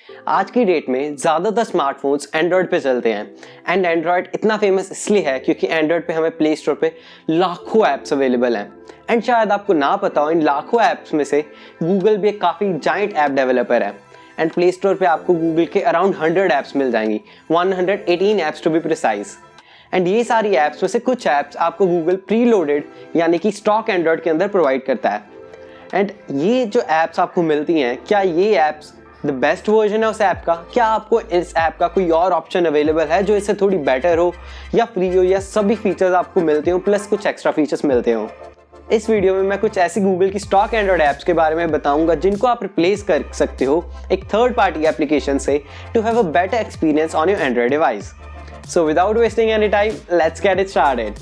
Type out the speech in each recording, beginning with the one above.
आज की डेट में ज़्यादातर स्मार्टफोन्स एंड्रॉयड पे चलते हैं एंड एंड्रॉयड इतना फेमस इसलिए है क्योंकि एंड्रॉयड पे हमें प्ले स्टोर पे लाखों ऐप्स अवेलेबल हैं एंड शायद आपको ना पता हो इन लाखों ऐप्स में से गूगल भी एक काफ़ी जाइंट ऐप डेवलपर है एंड प्ले स्टोर पे आपको गूगल के अराउंड 100 ऐप्स मिल जाएंगी, 118 apps to be precise. And ये सारी ऐप्स में से कुछ ऐप्स आपको गूगल प्री लोडेड यानी कि स्टॉक एंड्रॉयड के अंदर प्रोवाइड करता है। एंड ये जो ऐप्स आपको मिलती हैं, क्या ये ऐप्स द बेस्ट वर्जन है उस ऐप का? क्या आपको इस ऐप का कोई और ऑप्शन अवेलेबल है जो इससे थोड़ी बेटर हो या फ्री हो या सभी फीचर्स आपको मिलते हो प्लस कुछ एक्स्ट्रा फीचर्स मिलते हो? इस वीडियो में मैं कुछ ऐसी गूगल की स्टॉक एंड्रॉयड ऐप्स के बारे में बताऊंगा जिनको आप रिप्लेस कर सकते हो एक थर्ड पार्टी एप्लीकेशन से to have a better experience on your Android device. So without wasting any time, let's get it started.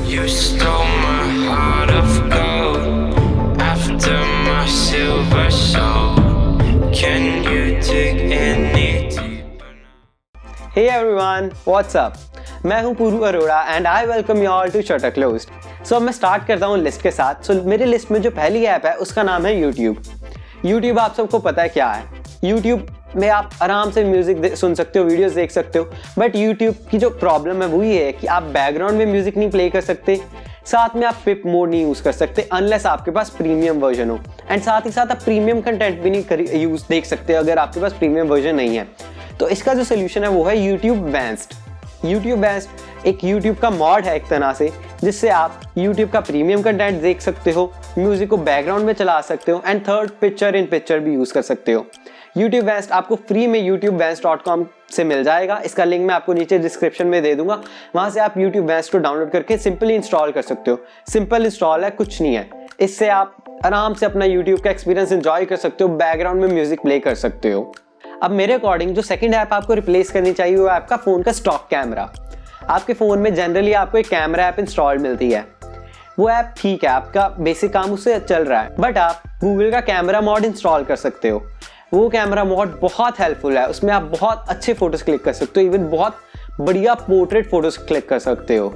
You stole my heart of gold after my silver soul. Can you dig any deeper now? Hey everyone, what's up? मैं हूं पुरू Arora and I welcome you all to Shutter Closed. So अब मैं start करता हूं list के साथ। So मेरी लिस्ट में जो पहली ऐप है उसका नाम है YouTube. YouTube आप सबको पता है क्या है? YouTube में आप आराम से म्यूजिक सुन सकते हो, वीडियोस देख सकते हो, बट YouTube की जो प्रॉब्लम है वो ये है कि आप बैकग्राउंड में म्यूजिक नहीं प्ले कर सकते, साथ में आप पिप मोड नहीं यूज कर सकते अनलेस आपके पास प्रीमियम वर्जन हो एंड साथ ही साथ आप प्रीमियम कंटेंट भी नहीं यूज देख सकते अगर आपके पास प्रीमियम वर्जन नहीं है। तो इसका जो सोल्यूशन है वो है YouTube Vanced। YouTube Vanced एक YouTube का मॉड है एक तरह से जिससे आप YouTube का प्रीमियम कंटेंट देख सकते हो, म्यूजिक को बैकग्राउंड में चला सकते हो and third picture in picture भी यूज कर सकते हो। YouTube Vanced आपको फ्री में YouTubeVanced.com से मिल जाएगा। इसका लिंक मैं आपको नीचे डिस्क्रिप्शन में दे दूंगा, वहां से आप YouTube Vanced को डाउनलोड करके सिंपली इंस्टॉल कर सकते हो। सिंपल इंस्टॉल है, कुछ नहीं है। इससे आप आराम से अपना YouTube का एक्सपीरियंस एंजॉय कर सकते हो, बैकग्राउंड में म्यूजिक प्ले कर सकते हो। अब मेरे अकॉर्डिंग जो सेकंड ऐप आपको रिप्लेस करनी चाहिए वो आपका फोन का स्टॉक कैमरा। आपके फोन में जनरली आपको एक कैमरा ऐप इंस्टॉल मिलती है, वो ऐप ठीक है, आपका बेसिक काम उससे चल रहा है, बट आप गूगल का कैमरा मॉड इंस्टॉल कर सकते हो। वो कैमरा मोड बहुत हेल्पफुल है, उसमें आप बहुत अच्छे फोटोज क्लिक कर सकते हो, इवन बहुत बढ़िया पोर्ट्रेट फोटोज क्लिक कर सकते हो।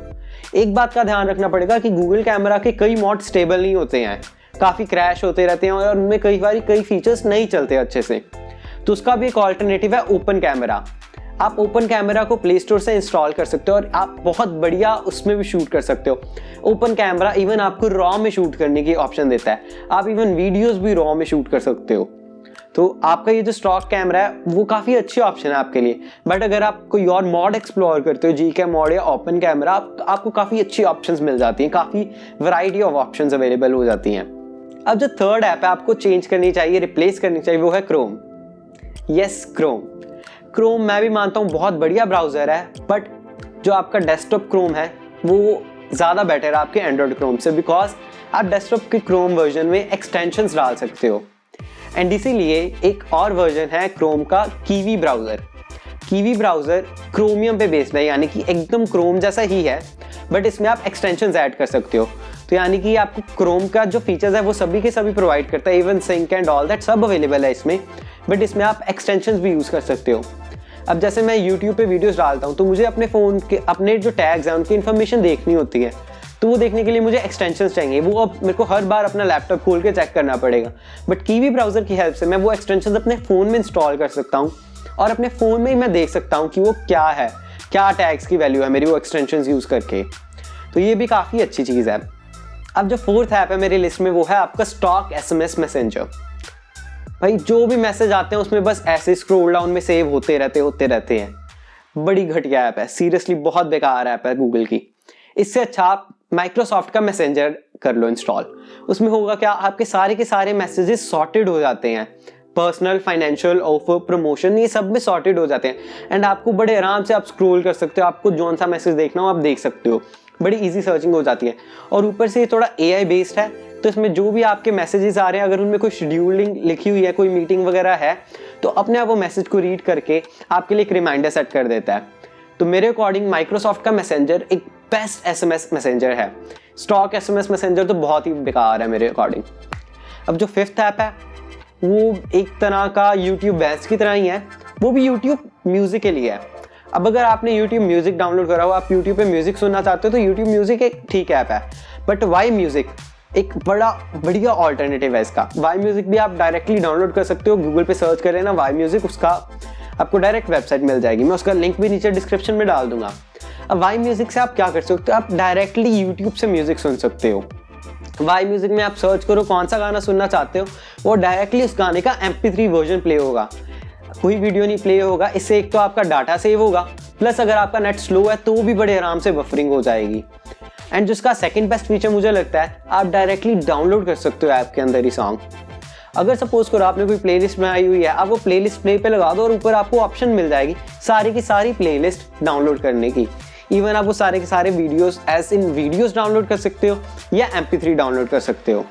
एक बात का ध्यान रखना पड़ेगा कि गूगल कैमरा के कई मॉड स्टेबल नहीं होते हैं, काफ़ी क्रैश होते रहते हैं और उनमें कई फीचर्स नहीं चलते अच्छे से। तो उसका भी एक ऑल्टरनेटिव है ओपन कैमरा। आप ओपन कैमरा को प्ले स्टोर से इंस्टॉल कर सकते हो और आप बहुत बढ़िया उसमें भी शूट कर सकते हो। ओपन कैमरा इवन आपको रॉ में शूट करने की ऑप्शन देता है, आप इवन वीडियोस भी रॉ में शूट कर सकते हो। तो आपका ये जो स्टॉक कैमरा है वो काफ़ी अच्छी ऑप्शन है आपके लिए, बट अगर आप कोई और मॉड एक्सप्लोर करते हो, जी कैम मॉड या ओपन कैमरा, आपको काफ़ी अच्छी ऑप्शंस मिल जाती हैं, काफ़ी वैरायटी ऑफ ऑप्शंस अवेलेबल हो जाती हैं। अब जो थर्ड ऐप है आपको चेंज करनी चाहिए, रिप्लेस करनी चाहिए, वो है क्रोम। यस, क्रोम मैं भी मानता हूँ बहुत बढ़िया ब्राउज़र है, बट जो आपका डेस्कटॉप क्रोम है वो ज़्यादा बेटर है आपके एंड्रॉयड क्रोम से, बिकॉज आप डेस्कटॉप के क्रोम वर्जन में एक्सटेंशंस डाल सकते हो एंड इसीलिए एक और वर्जन है क्रोम का kiwi browser. Kiwi browser chromium पे बेस्ड है, यानी कि एकदम क्रोम जैसा ही है, बट इसमें आप एक्सटेंशंस ऐड कर सकते हो। तो यानी कि आपको क्रोम का जो फीचर्स है वो सभी के सभी प्रोवाइड करता है, even sync and all that सब अवेलेबल है इसमें, बट इसमें आप एक्सटेंशंस भी यूज़ कर सकते हो। अब जैसे मैं YouTube पे वीडियोस डालता हूँ तो मुझे अपने फ़ोन के अपने जो टैग्स हैं उनकी इन्फॉर्मेशन देखनी होती है, तो वो देखने के लिए मुझे एक्सटेंशंस चाहिए। वो अब मेरे को हर बार अपना लैपटॉप खोल के चेक करना पड़ेगा, बट कीवी ब्राउज़र की हेल्प से मैं वो एक्सटेंशंस अपने फ़ोन में इंस्टॉल कर सकता हूँ और अपने फ़ोन में ही मैं देख सकता हूँ कि वो क्या है, क्या टैग्स की वैल्यू है मेरी वो एक्सटेंशंस यूज़ करके। तो ये भी काफ़ी अच्छी चीज़ है। अब जो फोर्थ ऐप है मेरी लिस्ट में वो है आपका स्टॉक SMS मैसेंजर। भाई जो भी मैसेज आते हैं उसमें बस ऐसे स्क्रॉल डाउन में सेव होते रहते हैं। बड़ी घटिया ऐप है, सीरियसली बहुत बेकार ऐप है गूगल की। इससे अच्छा आप माइक्रोसॉफ्ट का मैसेंजर कर लो इंस्टॉल। उसमें होगा क्या, आपके सारे के सारे मैसेजेस सॉर्टेड हो जाते हैं, पर्सनल, फाइनेंशियल, ऑफर, प्रमोशन, ये सब में सॉर्टेड हो जाते हैं एंड आपको बड़े आराम से आप स्क्रॉल कर सकते हो, आपको जौन सा मैसेज देखना हो आप देख सकते हो, बड़ी इजी सर्चिंग हो जाती है। और ऊपर से ये थोड़ा AI बेस्ड है, तो इसमें जो भी आपके मैसेजेस आ रहे हैं अगर उनमें कोई शेड्यूलिंग लिखी हुई है, कोई मीटिंग वगैरह है, तो अपने आप वो मैसेज को रीड करके आपके लिए एक रिमाइंडर सेट कर देता है। तो मेरे अकॉर्डिंग माइक्रोसॉफ्ट का मैसेंजर एक बेस्ट SMS मैसेंजर है। स्टॉक SMS मैसेंजर तो बहुत ही बेकार है मेरे अकॉर्डिंग। अब जो फिफ्थ ऐप है वो एक तरह का YouTube Vanced की तरह ही है, वो भी YouTube म्यूजिक के लिए है। अब अगर आपने YouTube म्यूजिक डाउनलोड करा हो, आप YouTube पे म्यूजिक सुनना चाहते हो, तो YouTube म्यूजिक एक ठीक ऐप है, बट YMUSIC एक बड़ा बढ़िया ऑल्टरनेटिव है इसका। YMUSIC भी आप डायरेक्टली डाउनलोड कर सकते हो, गूगल पे सर्च करें ना YMUSIC, उसका आपको डायरेक्ट वेबसाइट मिल जाएगी, मैं उसका लिंक भी नीचे डिस्क्रिप्शन में डाल दूंगा। अब YMUSIC से आप क्या कर सकते हो, आप डायरेक्टली यूट्यूब से म्यूजिक सुन सकते हो। YMUSIC में आप सर्च करो कौन सा गाना सुनना चाहते हो, वो डायरेक्टली उस गाने का MP3 वर्जन प्ले होगा, कोई वीडियो नहीं प्ले होगा। इससे एक तो आपका डाटा सेव होगा, प्लस अगर आपका नेट स्लो है तो भी बड़े आराम से बफरिंग हो जाएगी। एंड जिसका सेकंड बेस्ट फीचर मुझे लगता है, आप डायरेक्टली डाउनलोड कर सकते हो ऐप के अंदर ही सॉन्ग। अगर सपोज करो आपने कोई प्लेलिस्ट में आई हुई है, आप वो प्लेलिस्ट प्ले पे लगा दो और ऊपर आपको ऑप्शन मिल जाएगी सारी की सारी प्लेलिस्ट डाउनलोड करने की। इवन आप वो सारे के सारे videos as in videos download कर सकते हो या MP3 डाउनलोड कर सकते हो।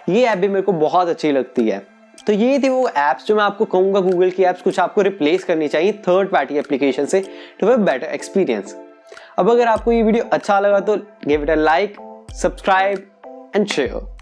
ये ऐप भी मेरे को बहुत अच्छी लगती है। तो ये थी वो ऐप्स जो मैं आपको कहूँगा गूगल की ऐप्स कुछ आपको रिप्लेस करनी चाहिए थर्ड पार्टी एप्लीकेशन से टू हैव बेटर एक्सपीरियंस। अब अगर आपको ये वीडियो अच्छा लगा तो give it a like, subscribe and share.